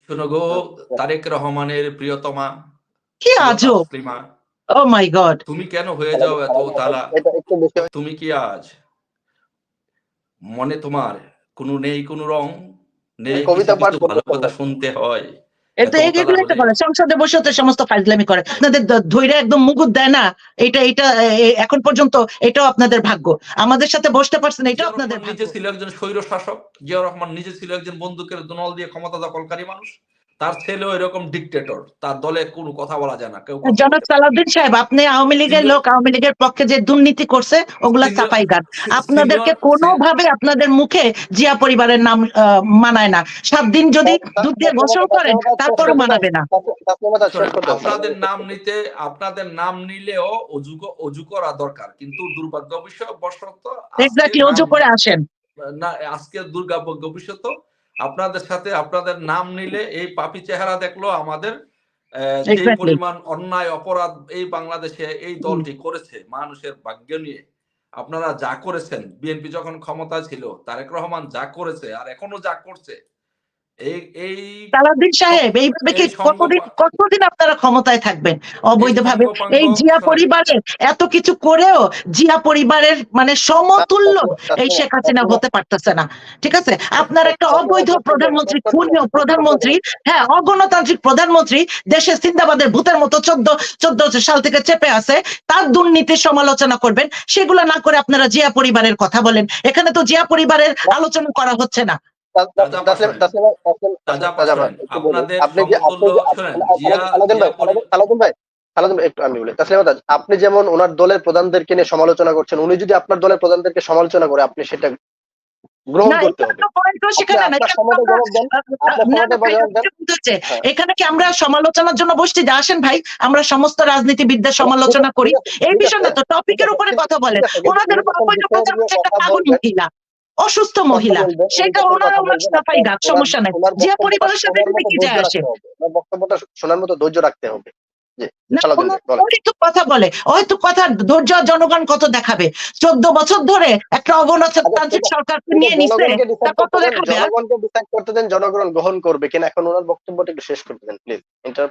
শোনো গো, তারেক রহমানের প্রিয়তমা, কি প্রিয় আজব! তাসলিমা, ও মাই গড! তুমি কেন হয়ে যাও এত তালা? এটা একটু বেশি তুমি কি আজ মনে তোমার নেই কোনো রং, নেই কিছু কবিতা পাঠ কিছু ভালো করতেছেন কথা না। শুনতে হয় এত এত তালা এগুলোই তো হলে? করে সংসদে বসে তো সমস্ত ফাইজলামি করে আপনাদের ধৈর্য একদম মুগুর দেয় না। এটা এখন পর্যন্ত এটাও আপনাদের ভাগ্য, আমাদের সাথে বসতে পারছেন এটাও জিয়া আপনাদের রহমান ভাগ্য। নিজে ছিল একজন স্বৈর শাসক, জিয়া রহমান নিজে ছিল একজন বন্দুকের নল দিয়ে ক্ষমতা দখলকারী মানুষ। তার ছেলেও এরকম ডিক্টেটর, তার দলে কোনো কথা বলা যায় না, কেউ কথা জনাব বলতে পারে না। সালাউদ্দিন সাহেব, আপনি আওয়ামী লীগের সিনিয়র লোক, আওয়ামী লীগের পক্ষে যে দুর্নীতি করছে ওগুলা সিনিয়র সাফাই গান। আপনাদেরকে সিনিয়র কোনোভাবে আপনাদের মুখে জিয়া পরিবারের নাম মানায় না। 7 দিন যদি দুধ দিয়ে গোসল করেন তারপরও মানাবে না। আপনাদের নাম নিতে, আপনাদের নাম নিলেও অজু করা দরকার, কিন্তু দুর্ভাগ্যবশত আজকে এক্স্যাক্টলি, নাম অজু করে আসেন। না, আজকে দুর্ভাগ্যবশত আপনাদের সাথে আপনাদের নাম নিলে এই পাপী চেহারা দেখলো আমাদের যে এক্স্যাক্টলি। পরিমাণ অন্যায় অপরাধ এই বাংলাদেশে এই দলটি করেছে মানুষের ভাগ্য নিয়ে। আপনারা যা করেছেন, বিএনপি যখন ক্ষমতা ছিল তারেক রহমান যা করেছে আর এখনো যা করছে, এই এই সালাউদ্দিন সাহেব, এইভাবে কি এই কতদিন আপনারা ক্ষমতায় থাকবেন অবৈধভাবে? সঙ্গপাঙ্গ এই জিয়া পরিবারের এত কিছু করেও জিয়া পরিবারের মানে সমতুল্য এই শেখ হাসিনা হতে পারতেছে না। ঠিক আছে, আপনার একটা অবৈধ প্রধানমন্ত্রী, খুনীয় প্রধানমন্ত্রী, হ্যাঁ অগণতান্ত্রিক প্রধানমন্ত্রী দেশে সিন্দাবাদের ভূতের মতো 14 সাল থেকে চেপে আছে, তার দুর্নীতির সমালোচনা করবেন, সেগুলো না করে আপনারা জিয়া পরিবারের কথা বলেন। এখানে তো জিয়া পরিবারের আলোচনা করা হচ্ছে না। আপনি যেমন ওনার দলের প্রধানদেরকে নিয়ে সমালোচনা করছেন, উনি যদি আপনার দলের প্রধানদেরকে সমালোচনা করে আপনি সেটা গ্রহণ করতে হবে। এখানে কি আমরা সমালোচনার জন্য বসছি? যে আসেন ভাই, আমরা সমস্ত রাজনীতিবিদদের সমালোচনা করি, এই বিষয়টা তো টপিকের উপরে কথা বলেন। ওনাদের একটা পাগল মহিলা, অসুস্থ মহিলা, সেটা ওনারা ওনার সাফাই গাছ, সমস্যা নাই। যে পরিবারের সাথে কি যায় আসে? বক্তব্যটা শোনার মতো ধৈর্য রাখতে হবে। কথা বলে হয়তো কথা ধৈর্য জনগণ কত দেখাবে? 14 বছর ধরে একটা অগণতান্ত্রিক সরকারকে নিয়ে নিচ্ছে, তা কত দেখাবে? জনগণকে ডিসাইড করতে দেন, জনগণ গ্রহণ করবে কিনা। এখন ওনার বক্তব্যটা একটু শেষ করতে দেন প্লিজ।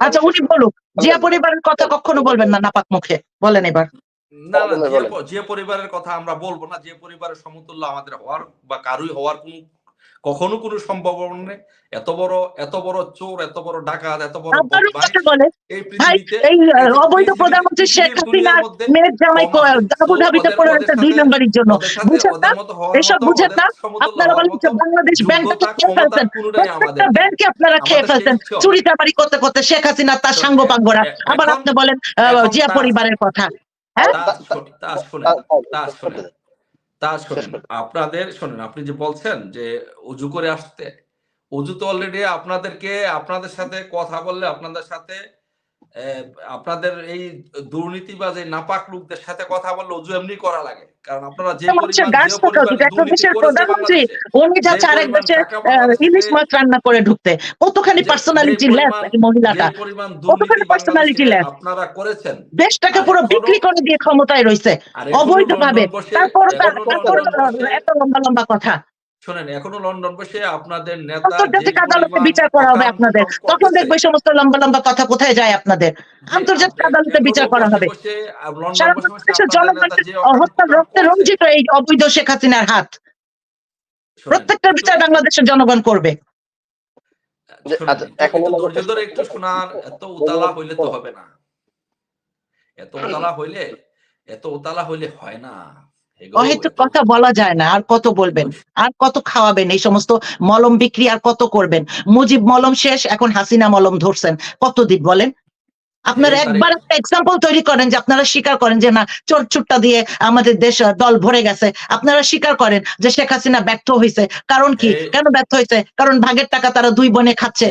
আচ্ছা, উনি বলুক। জিয়া পরিবারের কথা কখনো বলবেন না নাপাক মুখে, বলেন এবার। না, যে পরিবারের কথা আমরা বলবো না, যে পরিবারের সমতুল্য আমাদের হওয়ার বা কারুই হওয়ার কখনো কোনো সম্ভাবনা নেই। এত বড় চোর, এত বড় ডাকাত, এত বড় এই পৃথিবীতে অবৈধ প্রধানমন্ত্রী শেখ হাসিনার মেয়ের জামাই আবুধাবিতে পড়ে রয়েছে 2 নম্বরের জন্য। বুঝছেন না? এসব বুঝেন না? আপনারা বলেন বাংলাদেশ ব্যাংকটা খেয়ে ফেলছেন, প্রত্যেকটা ব্যাংকে আপনারা খেয়ে ফেলছেন চুরি চামারি করতে করতে শেখ হাসিনা তার সাঙ্গপাঙ্গরা। আবার আপনি বলেন জিয়া পরিবারের কথা। আপনাদের শোনেন, আপনি যে বলছেন যে অজু করে আসতে, অজু তো অলরেডি আপনাদের সাথে কথা বললে, আপনাদের সাথে আপনাদের এই দুর্নীতি বা যে নাপাক লোকদের সাথে কথা বললে অজু এমনি করা লাগে। কারণ আপনারা যে প্রধানমন্ত্রী, উনি যাচ্ছে আরেক দেশে ইলিশ মাছ রান্না করে ঢুকতে, কতখানি পার্সোনালিটি লেস মহিলাটা, কতখানি পার্সোনালিটি লেস। আপনারা করেছেন, দেশটাকে পুরো বিক্রি করে দিয়ে ক্ষমতায় রয়েছে অবৈধভাবে। তারপর এত লম্বা লম্বা কথা শোনেন। এখনো লন্ডন বসে আপনাদের নেতা আন্তর্জাতিক আদালতে বিচার করা হবে আপনাদের, তখন দেখবে সমস্ত লম্বা লম্বা কথা কোথায় যায় আপনাদের। আন্তর্জাতিক আদালতে বিচার করা হবে। সারা বাংলাদেশের জনগণের হত্যার রক্তে রঞ্জিত এই অবৈধ শেখ হাসিনার হাত, প্রত্যেকটা বিচার বাংলাদেশের জনগণ করবে। ধৈর্য ধরে একটু শোনার, এত উতালা হইলে তো হবে না। এত উতালা হইলে হয় না। অহেতুক কথা বলা যায় না। আর কত বলবেন, আর কত খাওয়াবেন? এই সমস্ত মলম বিক্রি আর কত করবেন? মুজিব মলম শেষ, এখন হাসিনা মলম ধরছেন, কতদিন বলেন? আপনারা একবার একটা এক্সাম্পল তৈরি করেন যে আপনারা স্বীকার করেন যে না, চোর চুট্টা দিয়ে আমাদের দেশ দল ভরে গেছে। আপনারা স্বীকার করেন যে শেখ হাসিনা ব্যর্থ হয়েছে। কারণ কি? কেন ব্যর্থ হয়েছে? কারণ ভাগের টাকা তারা 2 বোনে খাচ্ছে।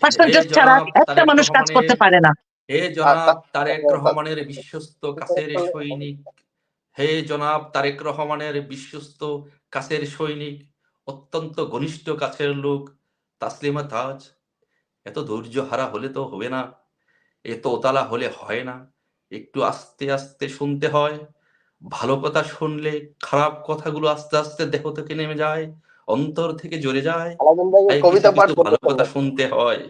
পার্সেন্টেজ ছাড়া একটা মানুষ কাজ করতে পারে না। হে জনাব তারেক রহমানের বিশ্বস্ত কাছের সৈনিক, হে জনাব তারেক রহমানের বিশ্বস্ত কাছের সৈনিক, অত্যন্ত ঘনিষ্ঠ কাছের লোক তাসলিমা তাজ, এত ধৈর্য হারা হলে তো হবে না, এত ওতালা হলে হয় না। একটু আস্তে আস্তে শুনতে হয়। ভালো কথা শুনলে খারাপ কথাগুলো আস্তে আস্তে দেহ থেকে নেমে যায়, অন্তর থেকে জ্বলে যায়, সালাউদ্দিন ভাইকে তাই কবিতা কিছু পাঠ কিছু করতে ভালো কথা শুনবেন। শুনতে হয়।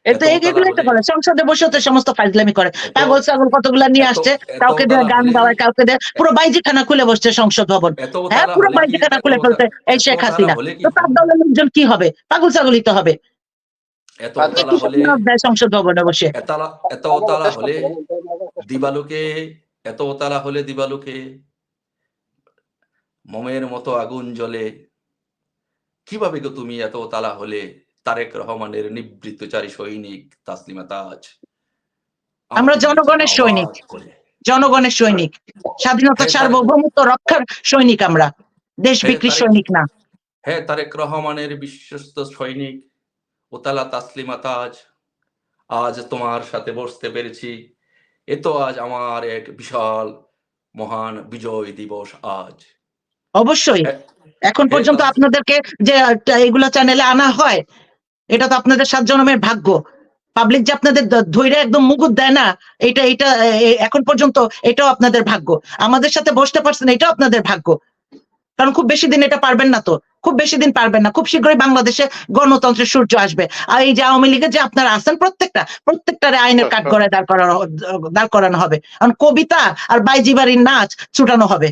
এতো এত উতলা এগুলোই তো হলে বলে সংসদে বসে তো সমস্ত ফাইজলামি করে, এত পাগল ছাগল কতগুলা নিয়ে এত আসছে, এত কাউকে দিয়ে উতলা গান হলে গাওয়ায়, কাউকে দিয়ে পুরো বাইজিখানা খুলে বসছে সংসদ ভবন। এত হ্যাঁ, উতলা পুরো হলে কি বাইজিখানা এত খুলে ফেলছে এই এত শেখ উতলা হাসিনা। হলে কি তো তার দলের লোকজন কি হবে? পাগল ছাগলই তো হবে। এত আচ্ছা, উতলা হলে দেয় সংসদ ভবনে বসে। এত আগে উতলা শেষ হলে করতে দেন, ইন্টারভিউ আগে শেষ করতে দেন। দিবালোকে এত উতলা হলে দিবালোকে মোমের মতো আগুন জ্বলে। কিভাবে গো তুমি এত উতলা হলে? তারেক রহমানের নিবৃত্তচারী সৈনিক তাসলিমা তাজ আমরা আমাকে নিয়ে জনগণের সৈনিক, চাঁদাবাজ করে। জনগণের সৈনিক, স্বাধীনতা হে তারেক সার্বভৌমত্ব রক্ষার সৈনিক আমরা, দেশ হে বিক্রির তারেক সৈনিক না। হে তারেক রহমানের বিশ্বস্ত সৈনিক উতালা তাসলিমা তাজ, আজ তোমার সাথে বসতে পেরেছি। এ তো আজ আমার এক বিশাল মহান বিজয় দিবস আজ। অবশ্যই হে এখন হে পর্যন্ত তাস আপনাদেরকে যে এগুলো চ্যানেলে আনা হয়, এটা তো আপনাদের 7 জনমের ভাগ্য। পাবলিক যে আপনাদের ধৈর্য একদম মুকুট দেয় না, এটা এখন পর্যন্ত এটাও আপনাদের ভাগ্য। আমাদের সাথে বসতে পারছেন, এটাও আপনাদের ভাগ্য। কারণ খুব বেশি দিন এটা পারবেন না, তো খুব বেশি দিন পারবেন না। খুব শীঘ্রই বাংলাদেশে গণতন্ত্রের সূর্য আসবে। আর এই যে আওয়ামী লীগের যে আপনারা আছেন, প্রত্যেকটারে আইনের কাঠগড়ায় দাঁড় করানো হবে। কারণ কবিতা আর বাইজি বাড়ির নাচ ছুটানো হবে,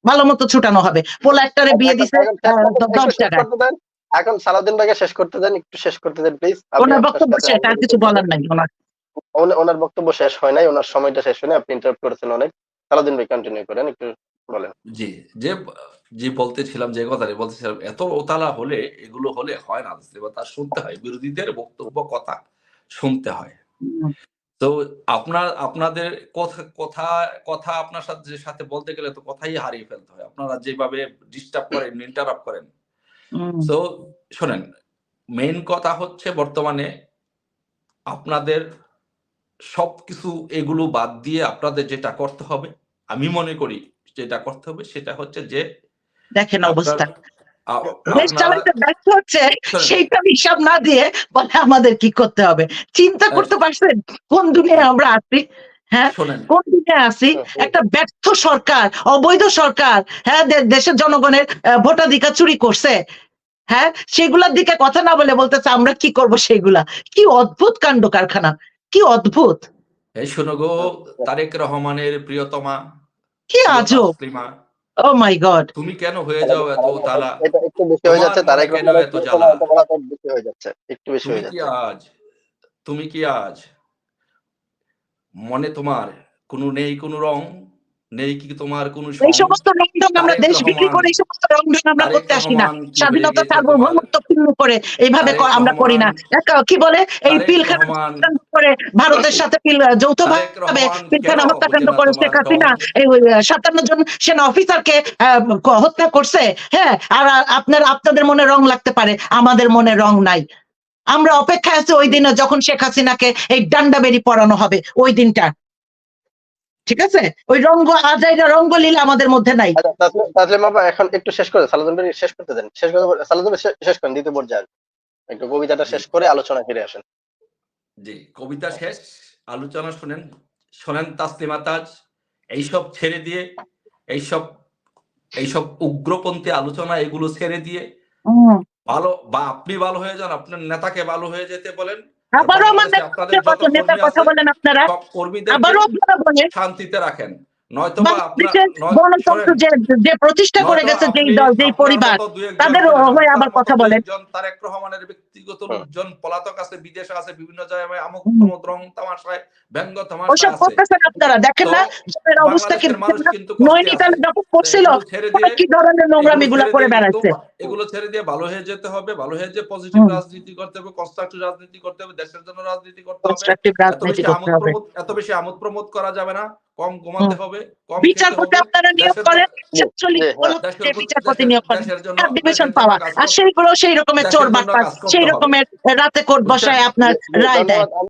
ভালো মতো ছুটানো হবে। পোলা একটারে বিয়ে দিছে এখন শেষ করতে 10 একটু শেষ জায়গায়। করতে দেন। এখন সালাউদ্দিন ভাইকে শেষ করতে দেন, একটু শেষ করতে দেন প্লিজ। আমি ওনার আপনার বক্তব্য সাথে শেষ, আর কিছু বলার নাই ওনার। ওনার বক্তব্য শেষ হয় নাই, ওনার সময়টা শেষ হয় নাই, আপনি ইন্টারাপ্ট করেছেন অনেক। সালাউদ্দিন ভাই কন্টিনিউ করেন, একটু বলেন। জি, যে যে বলতেছিলাম, যে কথাটা বলতেছিলাম, এত উতালা হলে এগুলো হলে হয় না, এবার তা শুনতে হয়, বিরোধীদের বক্তব্য কথা শুনতে হয়। হুম, তো আপনাদের কথা আপনার সাথে বলতে গেলে তো কথাই হারিয়ে ফেলতে হয়। আপনারা যেভাবে ডিস্টার্ব করেন, ইন্টারাপ্ট করেন। হুম। তো শোনেন, মেইন কথা হচ্ছে বর্তমানে আপনাদের সবকিছু এগুলো বাদ দিয়ে আপনাদের যেটা করতে হবে, আমি মনে করি যেটা করতে হবে সেটা হচ্ছে যে দেখেন আপনার অবস্থা, আ দেশ আপনারা চালাইতে ব্যর্থ হচ্ছে, শোনেন, সেইটা হিসাব না দিয়ে বলে আমাদের কি করতে হবে। চিন্তা আ করতে পারছেন কোন দুনিয়ায় আমরা আছি? হ্যাঁ, শোনেন, কোন দুনিয়ায় আছি? একটা ব্যর্থ সরকার, অবৈধ সরকার, হ্যাঁ, দেশের জনগণের ভোটাধিকার চুরি করছে। হ্যাঁ, সেগুলোর দিকে কথা না বলে বলতেছে আমরা কি করব সেগুলা। কি অদ্ভুত কাণ্ড কারখানা, কি অদ্ভুত, এই শোনো গো তারেক রহমানের প্রিয়তমা, কি প্রিয় আজব। তাসলিমা, ও মাই গড। তুমি কেন হয়ে যাও এত তালা? এটা একটু বেশি হয়ে তোমার যাচ্ছে, মনে তারেক কেন রহমানের এত প্রিয়তমা, জ্বালা? এটা বলা তো বেশি হয়ে যাচ্ছে, একটু বেশি তুমি হয়ে কি যাচ্ছে। আজ তুমি কি আজ মনে তোমার কোনো নেই কোনো রং? নেই কি তোমার কোনো এই সং? সমস্ত রংঢং আমরা তারেক দেশ বিক্রি রহমান করে এই সমস্ত রংঢং আমরা তারেক করতে আসি না। রহমান কি হয়ে স্বাধীনতা গেছে তোমার? সার্বভৌমত্ব পূর্ণ করে এইভাবে তারেক আমরা করি রহমান না। কি বলে এই তারেক পিলখানা রহমান হত্যাকাণ্ড করে, ভারতের সাথে তারেক যৌথভাবে রহমান কেন পিলখানা বুঝে হত্যাকাণ্ড না করে শেখ তোমার ডং? হাসিনা এই 57 জন সেনা অফিসারকে হত্যা করছে। হ্যাঁ, আর আপনাদের মনে রং লাগতে পারে, আমাদের মনে রং নাই। আমরা অপেক্ষায় আছি ওই দিনে যখন শেখ হাসিনাকে এই ডান্ডা বেরি পরানো হবে, ওই দিনটা। ঠিক আছে, ওই আজাইরা রঙ্গলীলা আমাদের মধ্যে নাই। আচ্ছা, তাসলিম আপা এখন একটু শেষ করে সালাউদ্দিন ভাই শেষ করতে দেন, শেষ করে সালাউদ্দিন ভাই শেষ করেন, দ্বিতীয় পর্যায়ে একটু কবিতাটা জি, শেষ করে আলোচনা ফিরে আসেন। জি, কবিতা শেষ, আলোচনা শোনেন। শোনেন তাসলিমা তাজ, এইসব ছেড়ে দিয়ে, এইসব এইসব উগ্রপন্থী আলোচনা এগুলো ছেড়ে দিয়ে হুম। ভালো বা আপনি ভালো হয়ে যান, আপনার নেতাকে ভালো হয়ে যেতে বলেন। আর আবারও আমার বাংলাদেশে আপনাদের যত নেতার কর্মী কথা আছে বলেন আপনারা, সব কর্মীদেরকে আবারও আপনারা বলেন শান্তিতে রাখেন। নয়তোবা আপনার বাংলাদেশের গণতন্ত্র শোনেন, যে প্রতিষ্ঠা করে নয়তো গেছে যেই আপনি দল, যেই আপনার পরিবার, মতো দুই একজন তাদের শোনেন, হয়ে আপনার আবার মতো কথা দুই বলেন। একজন তারেক রহমানের ব্যক্তিগত হুম। লোকজন পলাতক আছে, বিদেশে আছে, বিভিন্ন জায়গায় আমোদ হুম। প্রমোদ রং তামাশায় ব্যঙ্গ তামাশায় ওসব আছে। করতেছেন আপনারা, দেখেন তো না জনের অবস্থা কি? বাংলাদেশের দেখেন মানুষ না কিন্তু কষ্টে আছে। নৈনিতালে যখন তো পড়ছিল ওরা কি ধরনের নোংরামি গুলা করে কিন্তু বেড়াচ্ছে। এগুলো ছেড়ে দিয়ে ভালো হয়ে যেতে হবে, ভালো হয়ে যে পজিটিভ হুম, রাজনীতি করতে হবে, কনস্ট্রাকটিভ রাজনীতি করতে হবে, দেশের জন্য রাজনীতি করতে হবে। কনস্ট্রাকটিভ রাজনীতি করতে হবে। এত বেশি আমোদ প্রমোদ করা যাবে না, কম ঘুমাতে হুম। হবে, কম খেতে বিচারপতি হবে। আপনারা নিয়োগ দেশের করেন, জি, জি, 47 হ্যাঁ। বিচারপতি নিয়োগ করেন, দেশের জন্য 4 ডিভিশন দেশের জন্য পাওয়া, কাজ আর সেইগুলো সেই রকমের চোর দেশের জন্য বাটপার, কাজ সেই করতে হবে। রকমের রাতে কোর্ট বুঝছেন? বসায় আপনার জি, জি, রায় দেয়। ধন্যবাদ।